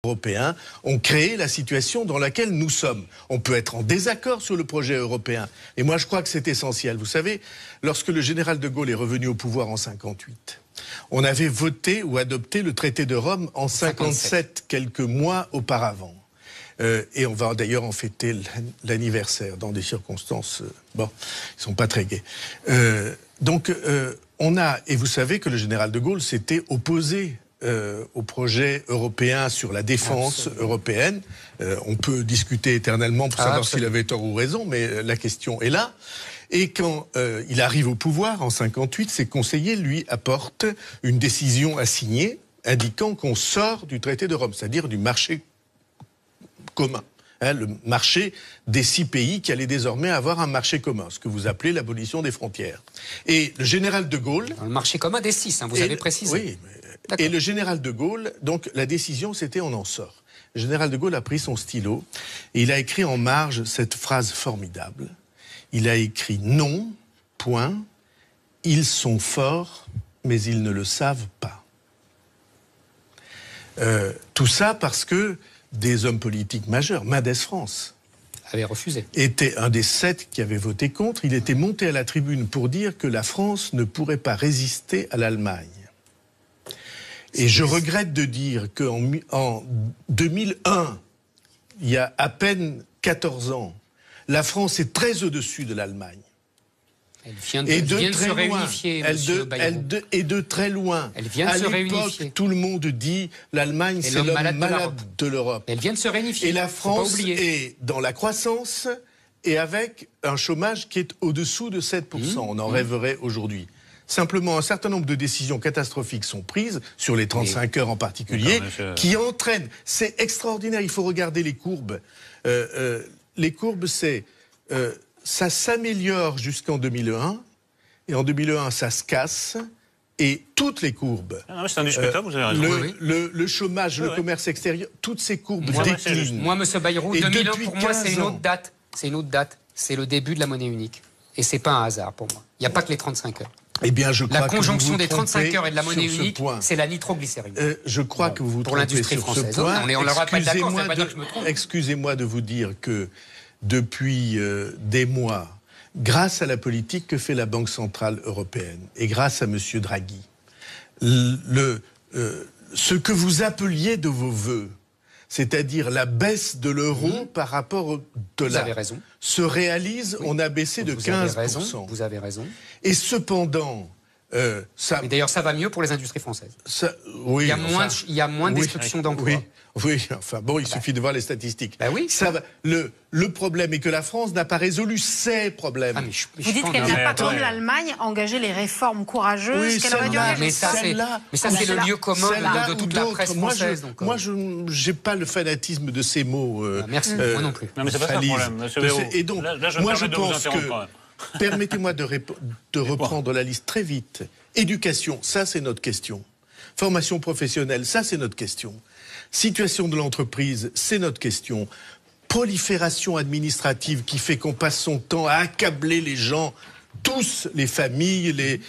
Européens ont créé la situation dans laquelle nous sommes. On peut être en désaccord sur le projet européen. Et moi, je crois que c'est essentiel. Vous savez, lorsque le général de Gaulle est revenu au pouvoir en 58, on avait voté ou adopté le traité de Rome en 57, quelques mois auparavant. Et on va d'ailleurs en fêter l'anniversaire dans des circonstances, bon, qui sont pas très gaies. On a, et vous savez que le général de Gaulle s'était opposé au projet européen sur la défense européenne. On peut discuter éternellement pour savoir s'il avait tort ou raison, mais la question est là. Et quand il arrive au pouvoir en 58, ses conseillers lui apportent une décision à signer indiquant qu'on sort du traité de Rome, c'est-à-dire du marché commun. Le marché des 6 pays qui allaient désormais avoir un marché commun, ce que vous appelez l'abolition des frontières. Et le général de Gaulle... Le marché commun des 6, vous avez précisé. Oui, et le général de Gaulle, donc la décision c'était on en sort. Le général de Gaulle a pris son stylo et il a écrit en marge cette phrase formidable. Il a écrit non, point, ils sont forts, mais ils ne le savent pas. Tout ça parce que des hommes politiques majeurs, Mendès France, avait refusé. Était un des 7 qui avait voté contre. Il était monté à la tribune pour dire que la France ne pourrait pas résister à l'Allemagne. Et je regrette de dire qu'en 2001, il y a à peine 14 ans, la France est très au-dessus de l'Allemagne. Elle vient de se réunifier, monsieur Bayrou. Et de très loin. Elle vient de se réunifier. À l'époque, tout le monde dit l'Allemagne, c'est l'homme malade de l'Europe. Elle vient de se réunifier. Et la France est dans la croissance et avec un chômage qui est au-dessous de 7%. On en rêverait aujourd'hui. Simplement, un certain nombre de décisions catastrophiques sont prises, sur les 35 heures en particulier, qui entraînent. C'est extraordinaire, il faut regarder les courbes. Les courbes, c'est... ça s'améliore jusqu'en 2001, et en 2001, ça se casse, et toutes les courbes... c'est indiscutable, vous avez raison. Le chômage, le commerce extérieur, toutes ces courbes déclinent. Moi, monsieur Bayrou, 2001, pour moi, c'est une autre date. C'est une autre date. C'est le début de la monnaie unique. Et c'est pas un hasard, pour moi. Il n'y a pas que les 35 heures. Eh bien, je crois la conjonction des 35 heures et de la monnaie unique, c'est la nitroglycérine. Je crois que vous vous trompez l'industrie sur française. Ce point. On n'aura pas d'accord, ça veut pas dire que je me trompe. Excusez-moi de vous dire que depuis des mois, grâce à la politique que fait la Banque Centrale Européenne et grâce à M. Draghi, ce que vous appeliez de vos vœux, c'est-à-dire la baisse de l'euro par rapport au dollar, se réalise, on a baissé de 15%. Vous avez raison. Et cependant... Mais d'ailleurs, ça va mieux pour les industries françaises. Oui, il y a moins de destruction d'emplois. Oui, enfin bon, il suffit de voir les statistiques. Oui, ça va. Le problème est que la France n'a pas résolu ses problèmes. Vous dites qu'elle n'a pas, comme l'Allemagne, engagé les réformes courageuses qu'elle aurait dû faire. Mais ça, c'est le lieu commun de toute la presse française. Moi, je n'ai pas le fanatisme de ces mots. Merci, moi non plus. Non, mais c'est pas ça le problème, monsieur Béraud. Et donc, moi, je pense que... Permettez-moi de reprendre la liste très vite. Éducation, ça c'est notre question. Formation professionnelle, ça c'est notre question. Situation de l'entreprise, c'est notre question. Prolifération administrative qui fait qu'on passe son temps à accabler les gens, tous les familles,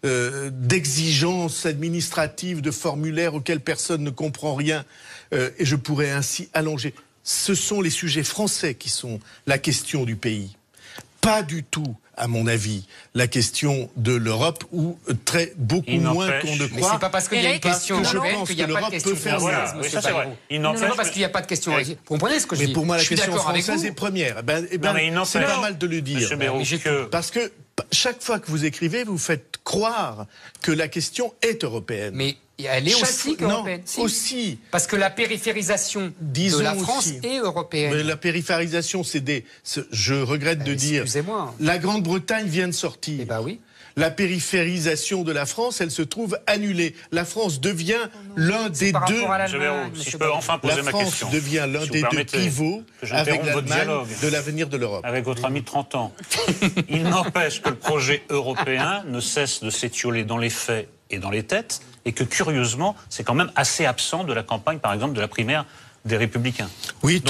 d'exigences administratives, de formulaires auxquels personne ne comprend rien. Et je pourrais ainsi allonger. Ce sont les sujets français qui sont la question du pays. Pas du tout, à mon avis, la question de l'Europe, ou beaucoup moins qu'on ne croit. Mais c'est pas parce qu'il y a une question européenne qu'il n'y a pas de question française, oui, ça c'est vrai. C'est pas parce qu'il n'y a pas de question. Vous comprenez ce que je dis? Mais pour moi, la question française est première. C'est pas mal de le dire. Parce que chaque fois que vous écrivez, vous faites croire que la question est européenne. Mais elle est aussi européenne. Aussi. Parce que la périphérisation de la France est européenne. Mais la périphérisation, je regrette de dire... Excusez-moi. La Grande-Bretagne vient de sortir. Eh ben oui. La périphérisation de la France, elle se trouve annulée. La France devient l'un des deux... Si je peux enfin poser ma question. La France devient l'un des deux pivots avec l'Allemagne de l'avenir de l'Europe. Avec votre ami de 30 ans. Il n'empêche que le projet européen ne cesse de s'étioler dans les faits et dans les têtes, et que curieusement, c'est quand même assez absent de la campagne, par exemple, de la primaire des Républicains. Oui,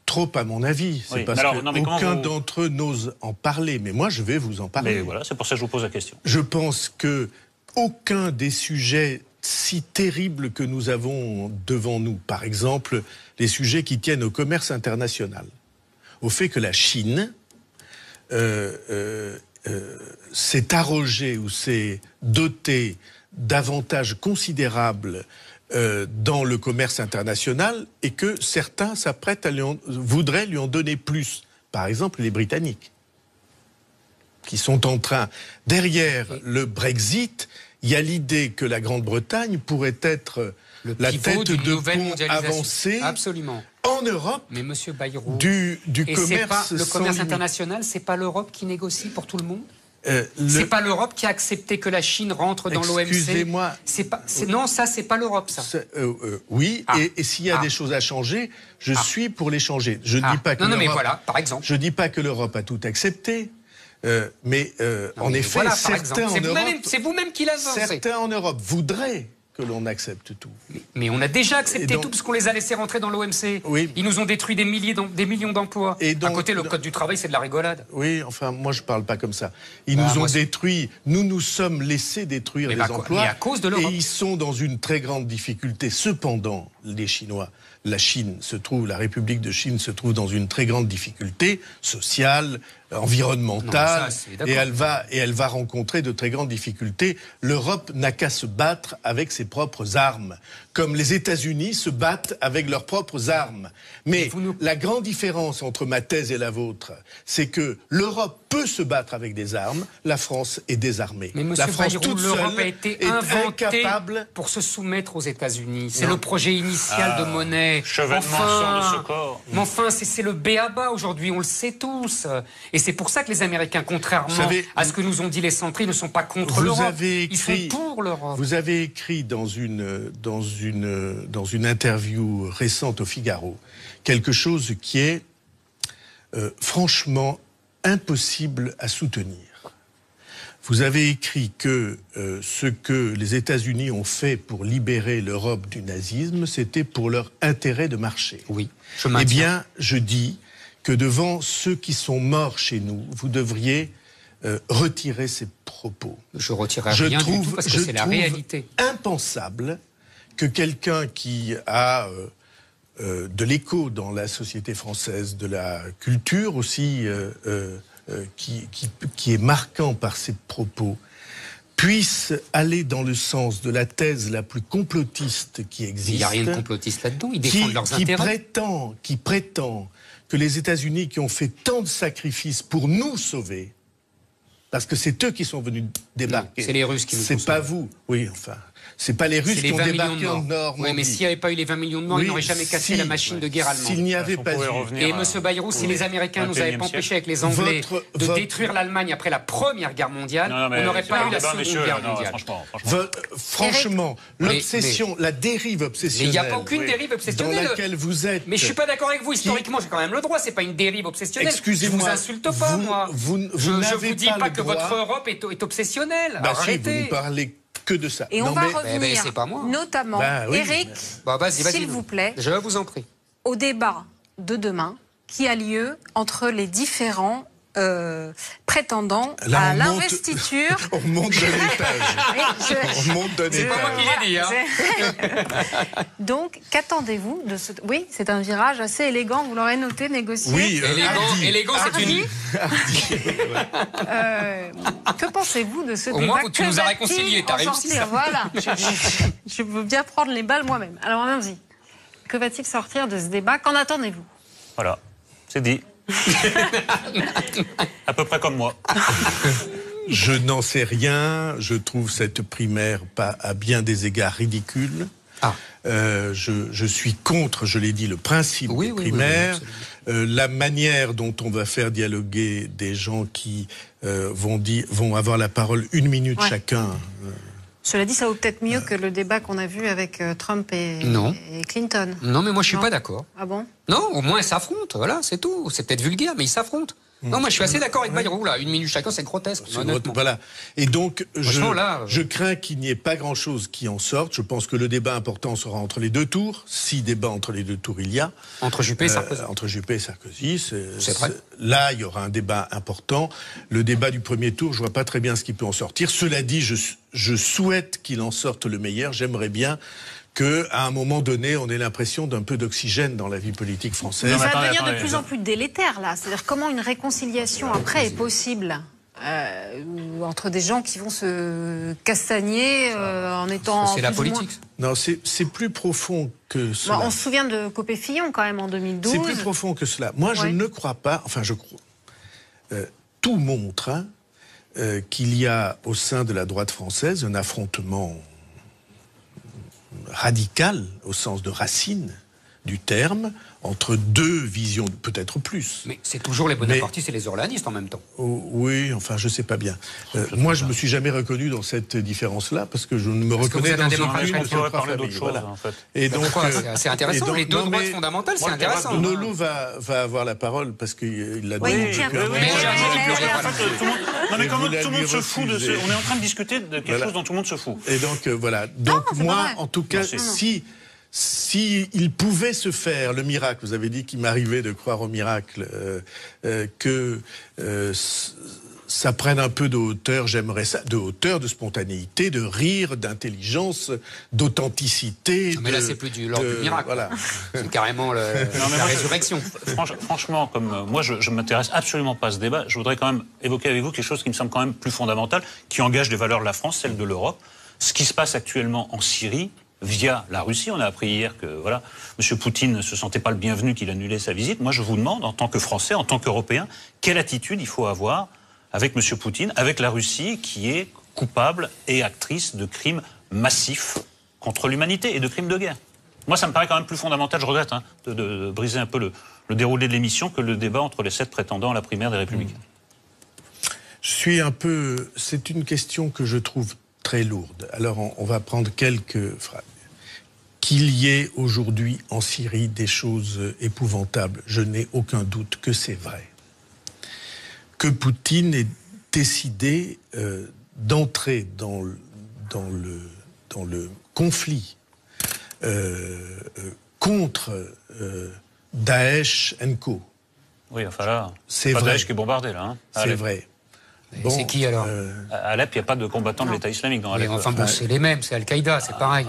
trop à mon avis. C'est parce qu'aucun d'entre eux n'ose en parler. Mais moi, je vais vous en parler. Mais voilà, c'est pour ça que je vous pose la question. Je pense que aucun des sujets si terribles que nous avons devant nous. Par exemple, les sujets qui tiennent au commerce international. Au fait que la Chine s'est arrogée ou s'est dotée d'avantages considérables dans le commerce international et que certains s'apprêtent voudraient lui en donner plus. Par exemple, les Britanniques, qui sont en train, derrière le Brexit, il y a l'idée que la Grande-Bretagne pourrait être la tête de pont avancée en Europe. Mais Monsieur Bayrou, du commerce. Le commerce international, c'est pas l'Europe qui négocie pour tout le monde. C'est pas l'Europe qui a accepté que la Chine rentre dans l'OMC. Excusez-moi. Non, ça, c'est pas l'Europe, ça. Oui, et s'il y a des choses à changer, je suis pour les changer. Je ne dis pas que non, mais voilà, par exemple. Je dis pas que l'Europe a tout accepté. Mais en effet, voilà, certains en Europe, c'est vous-même qui l'avancez. Certains en Europe voudraient que l'on accepte tout. Mais on a déjà accepté tout parce qu'on les a laissés rentrer dans l'OMC. Oui. Ils nous ont détruit des millions d'emplois. Et donc, à côté, le code du travail, c'est de la rigolade. Oui, enfin, moi, je parle pas comme ça. Ils nous ont détruit. Nous sommes laissés détruire les emplois. Mais à cause de l'Europe. Et ils sont dans une très grande difficulté. Cependant, les Chinois, la République de Chine se trouve dans une très grande difficulté sociale, environnementale, et elle va rencontrer de très grandes difficultés. L'Europe n'a qu'à se battre avec ses propres armes, comme les États-Unis se battent avec leurs propres armes. Mais la grande différence entre ma thèse et la vôtre, c'est que l'Europe peut se battre avec des armes, la France est désarmée. Mais la France Bayrou, toute l'Europe seule a été est inventée incapable pour se soumettre aux États-Unis. C'est le projet initial de Monnet. Chevènement de ce corps. Mais enfin, c'est le b.a.-ba aujourd'hui, on le sait tous. Et c'est pour ça que les Américains, contrairement à ce que nous ont dit les centristes, ne sont pas contre l'Europe. Ils sont pour l'Europe. Vous avez écrit dans une interview récente au Figaro quelque chose qui est franchement impossible à soutenir. Vous avez écrit que ce que les États-Unis ont fait pour libérer l'Europe du nazisme, c'était pour leur intérêt de marché. Oui, eh bien, je dis que devant ceux qui sont morts chez nous, vous devriez retirer ces propos. Je retirerai rien du tout parce que c'est la réalité. Impensable que quelqu'un qui a de l'écho dans la société française, de la culture aussi, qui est marquant par ses propos, puisse aller dans le sens de la thèse la plus complotiste qui existe. Il n'y a rien de complotiste là-dedans, ils défendent leurs intérêts. Qui prétend que les États-Unis qui ont fait tant de sacrifices pour nous sauver, parce que c'est eux qui sont venus débarquer. C'est les Russes qui nous ont sauvés. C'est pas vous. Oui, enfin... C'est pas les Russes qui ont débarqué en Normandie. Oui, mais s'il n'y avait pas eu les 20 millions de morts, ils n'auraient jamais cassé la machine de guerre allemande. S'il n'y avait pas eu... Et M. Bayrou, si les Américains nous avaient pas empêché avec les Anglais de détruire l'Allemagne après la Première Guerre mondiale, on n'aurait pas eu la Seconde Guerre mondiale. Franchement, l'obsession, la dérive obsessionnelle... Mais il n'y a pas aucune dérive obsessionnelle. Dans laquelle vous êtes... Mais je ne suis pas d'accord avec vous. Historiquement, j'ai quand même le droit. Ce n'est pas une dérive obsessionnelle. Excusez-moi. Je ne vous insulte pas, moi. Je ne vous dis pas que votre Europe est obsessionnelle. Arrêtez. Vous ne parlez que de ça. Et on va revenir, c'est pas moi. notamment, Eric, s'il vous plaît, je vous en prie, au débat de demain qui a lieu entre les différents prétendants à l'investiture. On monte de l'étage. On monte de l'étage. C'est pas moi qui l'ai dit. Donc, qu'attendez-vous de ce... Oui, c'est un virage assez élégant, vous l'aurez noté, négocié. Oui, élégant, c'est une... Que pensez-vous de ce débat? Au moins, tu nous as réconciliés, t'as réussi ça. Voilà, je veux bien prendre les balles moi-même. Alors, allons-y. Que va-t-il sortir de ce débat? Qu'en attendez-vous? Voilà, c'est dit. À peu près comme moi. Je n'en sais rien. Je trouve cette primaire à bien des égards ridicule. Je suis contre, je l'ai dit, le principe des primaires. La manière dont on va faire dialoguer des gens qui vont avoir la parole 1 minute chacun. Cela dit, ça vaut peut-être mieux que le débat qu'on a vu avec Trump et Clinton. Non, mais moi je suis pas d'accord. Ah bon? Non, au moins ils s'affrontent, voilà, c'est tout. C'est peut-être vulgaire, mais ils s'affrontent. Non, moi je suis assez d'accord avec Bayrou, là. 1 minute chacun, c'est grotesque. Voilà. Et donc, là, je crains qu'il n'y ait pas grand-chose qui en sorte. Je pense que le débat important sera entre les deux tours, si débat entre les deux tours il y a. Entre Juppé et Sarkozy. Entre Juppé et Sarkozy. C'est vrai. Là, il y aura un débat important. Le débat du premier tour, je vois pas très bien ce qui peut en sortir. Cela dit, je souhaite qu'il en sorte le meilleur. J'aimerais bien qu'à un moment donné, on ait l'impression d'un peu d'oxygène dans la vie politique française. Mais ça va devenir de plus en plus délétère, là. C'est-à-dire comment une réconciliation après est possible entre des gens qui vont se castagner en étant... C'est la politique. Non, c'est plus profond que cela. On se souvient de Copé-Fillon, quand même, en 2012. C'est plus profond que cela. Moi, je ne crois pas... Enfin, je crois... tout montre qu'il y a au sein de la droite française un affrontement radical, au sens de racine du terme, entre deux visions, peut-être plus. Mais c'est toujours les bonapartistes et les orléanistes en même temps. Oui, enfin, je sais pas bien. Moi, je me suis jamais reconnu dans cette différence-là, parce que je ne me reconnais dans aucune on pourrait parler d'autre chose, en fait. Et donc, c'est intéressant. Donc, les deux droites fondamentales, c'est intéressant. Nolo va avoir la parole, parce qu'il l'a demandé. Non, mais comment tout le monde se fout de ce... On est en train de discuter de quelque chose dont tout le monde se fout. Et donc, voilà. Donc, moi, en tout cas, si il pouvait se faire le miracle, vous avez dit qu'il m'arrivait de croire au miracle, que ça prenne un peu de hauteur, j'aimerais ça, de hauteur, de spontanéité, de rire, d'intelligence, d'authenticité. Mais là, c'est plus l'ordre du miracle. Voilà. C'est carrément la résurrection. Franchement, comme moi, je ne m'intéresse absolument pas à ce débat, je voudrais quand même évoquer avec vous quelque chose qui me semble quand même plus fondamental, qui engage des valeurs de la France, celles de l'Europe. Ce qui se passe actuellement en Syrie, via la Russie. On a appris hier que voilà, M. Poutine ne se sentait pas le bienvenu, qu'il annulait sa visite. Moi, je vous demande, en tant que Français, en tant qu'Européens, quelle attitude il faut avoir avec M. Poutine, avec la Russie, qui est coupable et actrice de crimes massifs contre l'humanité et de crimes de guerre. Moi, ça me paraît quand même plus fondamental, je regrette, de briser un peu le déroulé de l'émission, que le débat entre les 7 prétendants à la primaire des Républicains. Je suis un peu... C'est une question que je trouve très lourde. Alors, on va prendre quelques phrases. Qu'il y ait aujourd'hui en Syrie des choses épouvantables, je n'ai aucun doute que c'est vrai. Que Poutine ait décidé d'entrer dans le conflit contre Daesh & Co. Oui, enfin là, c'est pas vrai. Daesh qui est bombardé, là. C'est vrai. Bon, c'est qui alors à Alep, il n'y a pas de combattants de l'État islamique dans Alep. Enfin bon, c'est les mêmes, c'est Al-Qaïda, c'est pareil.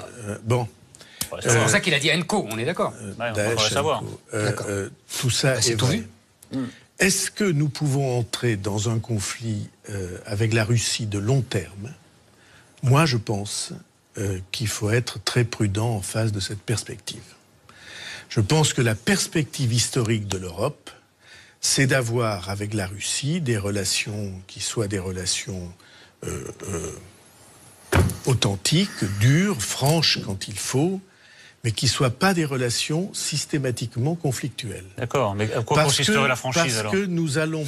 C'est pour ça qu'il a dit Enco, on est d'accord. On devrait savoir. Tout ça c'est tout vu. Est-ce que nous pouvons entrer dans un conflit avec la Russie de long terme? Moi, je pense qu'il faut être très prudent en face de cette perspective. Je pense que la perspective historique de l'Europe, c'est d'avoir avec la Russie des relations qui soient des relations authentiques, dures, franches quand il faut, mais qui ne soient pas des relations systématiquement conflictuelles. D'accord, mais à quoi consisterait la franchise alors ? Parce que nous allons,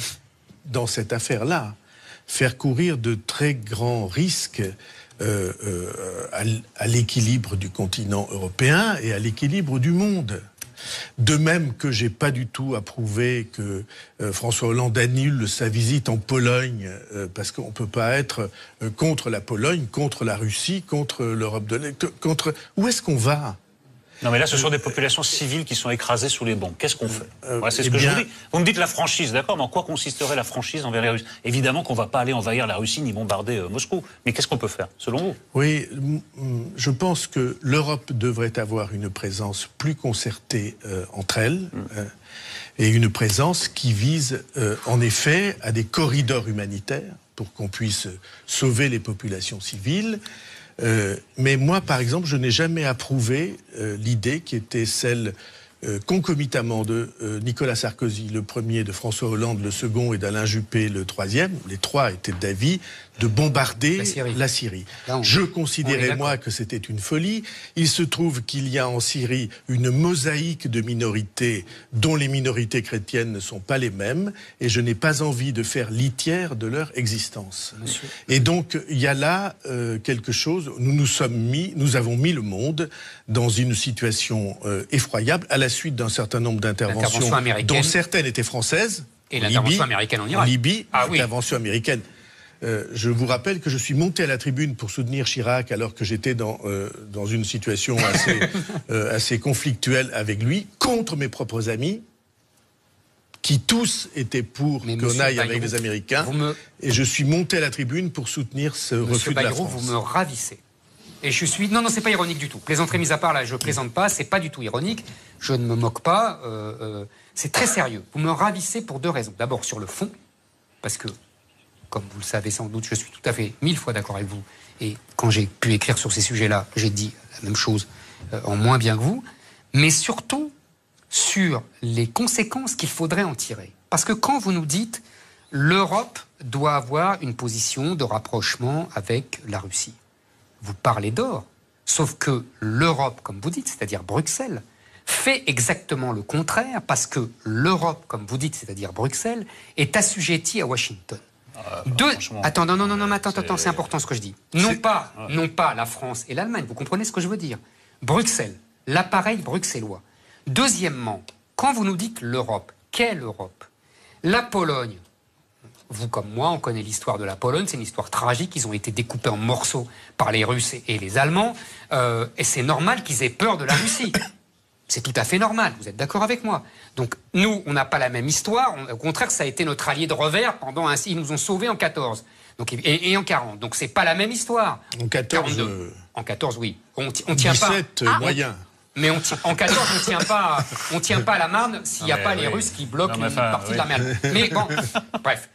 dans cette affaire-là, faire courir de très grands risques à l'équilibre du continent européen et à l'équilibre du monde. De même que j'ai pas du tout approuvé que François Hollande annule sa visite en Pologne, parce qu'on peut pas être contre la Pologne, contre la Russie, contre l'Europe de l'Est, contre... Où est-ce qu'on va ? Non mais là, ce sont des populations civiles qui sont écrasées sous les bombes. Qu'est-ce qu'on fait ? Voilà, c'est ce que je vous dis. Vous me dites la franchise, d'accord, mais en quoi consisterait la franchise envers les Russes ? Évidemment qu'on ne va pas aller envahir la Russie ni bombarder Moscou. Mais qu'est-ce qu'on peut faire, selon vous ? Oui, je pense que l'Europe devrait avoir une présence plus concertée entre elles, et une présence qui vise, en effet, à des corridors humanitaires pour qu'on puisse sauver les populations civiles. Mais moi, par exemple, je n'ai jamais approuvé l'idée qui était celle concomitamment de Nicolas Sarkozy, le premier, de François Hollande, le second, et d'Alain Juppé, le troisième. Les trois étaient d'avis de bombarder la Syrie. Je considérais, moi, que c'était une folie. Il se trouve qu'il y a en Syrie une mosaïque de minorités dont les minorités chrétiennes ne sont pas les mêmes, et je n'ai pas envie de faire litière de leur existence. Monsieur. Et donc, il y a là quelque chose, nous avons mis le monde dans une situation effroyable, à la suite d'un certain nombre d'interventions, dont certaines étaient françaises, Et l'intervention américaine en Irak. En Libye, l'intervention américaine. Je vous rappelle que je suis monté à la tribune pour soutenir Chirac alors que j'étais dans une situation assez conflictuelle avec lui, contre mes propres amis, qui tous étaient pour qu'on aille avec les Américains. Et je suis monté à la tribune pour soutenir ce refus de la France. Vous me ravissez. Et je suis... Non, c'est pas ironique du tout. Plaisanterie mise à part, là, je plaisante pas, c'est pas du tout ironique. Je ne me moque pas. C'est très sérieux. Vous me ravissez pour deux raisons. D'abord, sur le fond, parce que, comme vous le savez sans doute, je suis tout à fait 1000 fois d'accord avec vous. Et quand j'ai pu écrire sur ces sujets-là, j'ai dit la même chose en moins bien que vous. Mais surtout, sur les conséquences qu'il faudrait en tirer. Parce que quand vous nous dites l'Europe doit avoir une position de rapprochement avec la Russie, vous parlez d'or. Sauf que l'Europe, comme vous dites, c'est-à-dire Bruxelles, fait exactement le contraire parce que l'Europe, comme vous dites, c'est-à-dire Bruxelles, est assujettie à Washington. Attends, attends, c'est important ce que je dis. Non pas la France et l'Allemagne, vous comprenez ce que je veux dire. Bruxelles, l'appareil bruxellois. Deuxièmement, quand vous nous dites l'Europe, quelle Europe? La Pologne, vous comme moi, on connaît l'histoire de la Pologne, c'est une histoire tragique, ils ont été découpés en morceaux par les Russes et les Allemands, et c'est normal qu'ils aient peur de la Russie. C'est tout à fait normal, vous êtes d'accord avec moi. Donc nous, on n'a pas la même histoire, au contraire, ça a été notre allié de revers pendant ils nous ont sauvés en 14 donc, et en 40, donc c'est pas la même histoire. En 14, en 14, oui. On tient 17 moyen. Mais en 14, on tient pas à la Marne s'il n'y a pas les Russes qui bloquent une partie de la mer. Mais bon, bref.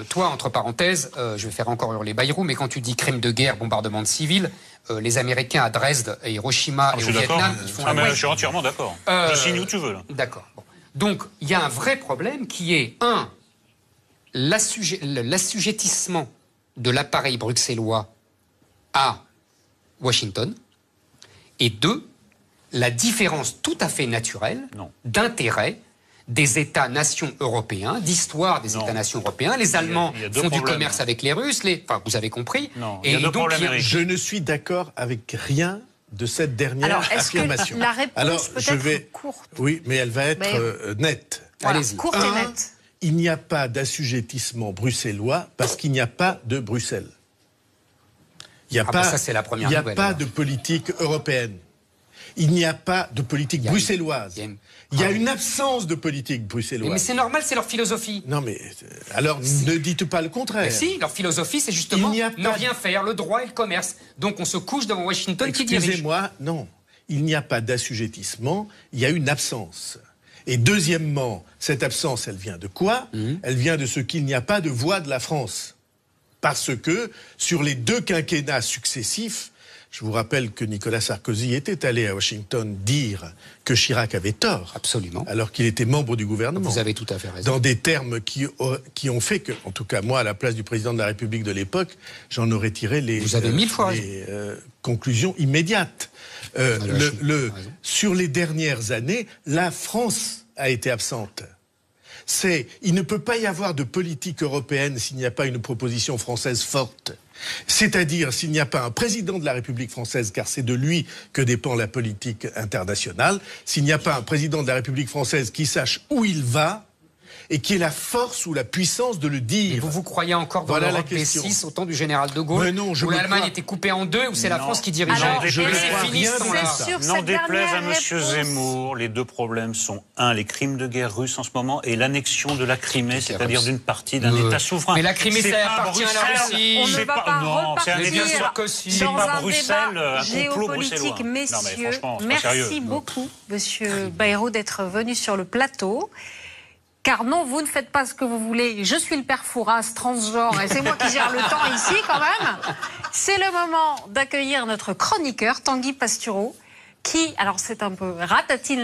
Toi, entre parenthèses, je vais faire encore hurler Bayrou, mais quand tu dis crime de guerre, bombardement de civils, les Américains à Dresde, et Hiroshima et au Vietnam, ils font je suis entièrement d'accord. Je signe où tu veux. D'accord. Bon. Donc, il y a un vrai problème qui est, l'assujettissement de l'appareil bruxellois à Washington, et 2, la différence tout à fait naturelle d'intérêt des États-nations européens, d'histoire des États-nations européens. Les Allemands font du commerce avec les Russes, enfin, vous avez compris. Et donc, je ne suis d'accord avec rien de cette dernière affirmation. Que la réponse peut être courte? Oui, mais elle va être nette. Voilà, courte et nette. Il n'y a pas d'assujettissement bruxellois parce qu'il n'y a pas de Bruxelles. Il n'y a pas de politique européenne. Il n'y a pas de politique bruxelloise. Il y a une absence de politique bruxelloise. Mais c'est normal, c'est leur philosophie. Non mais, alors ne dites pas le contraire. Mais si, leur philosophie c'est justement ne rien faire, le droit et le commerce. Donc on se couche devant Washington qui dirige. Excusez-moi, non. Il n'y a pas d'assujettissement, il y a une absence. Et deuxièmement, cette absence, elle vient de quoi? Elle vient de ce qu'il n'y a pas de voix de la France. Parce que, sur les 2 quinquennats successifs, je vous rappelle que Nicolas Sarkozy était allé à Washington dire que Chirac avait tort. Absolument. Alors qu'il était membre du gouvernement. Vous avez tout à fait raison. Dans des termes qui ont fait que, en tout cas moi, à la place du président de la République de l'époque, j'en aurais tiré les conclusions immédiates. Sur les dernières années, la France a été absente. Il ne peut pas y avoir de politique européenne s'il n'y a pas une proposition française forte. C'est-à-dire s'il n'y a pas un président de la République française, car c'est de lui que dépend la politique internationale, s'il n'y a pas un président de la République française qui sache où il va et qui ait la force ou la puissance de le dire. Et vous croyez encore dans l'Europe des 6 au temps du général de Gaulle, où l'Allemagne était coupée en 2, où c'est la France qui dirigeait? N'en déplaise à M. Zemmour, les 2 problèmes sont les crimes de guerre russes en ce moment et l'annexion de la Crimée, c'est-à-dire d'une partie d'un État souverain. Mais la Crimée, ça appartient à la Russie. On ne va pas repartir dans un débat géopolitique. Messieurs, merci beaucoup, Monsieur Bayrou, d'être venu sur le plateau. Car non, vous ne faites pas ce que vous voulez. Je suis le père Fouras, transgenre, et c'est moi qui gère le temps ici, quand même. C'est le moment d'accueillir notre chroniqueur, Tanguy Pastureau, qui, alors c'est un peu ratatine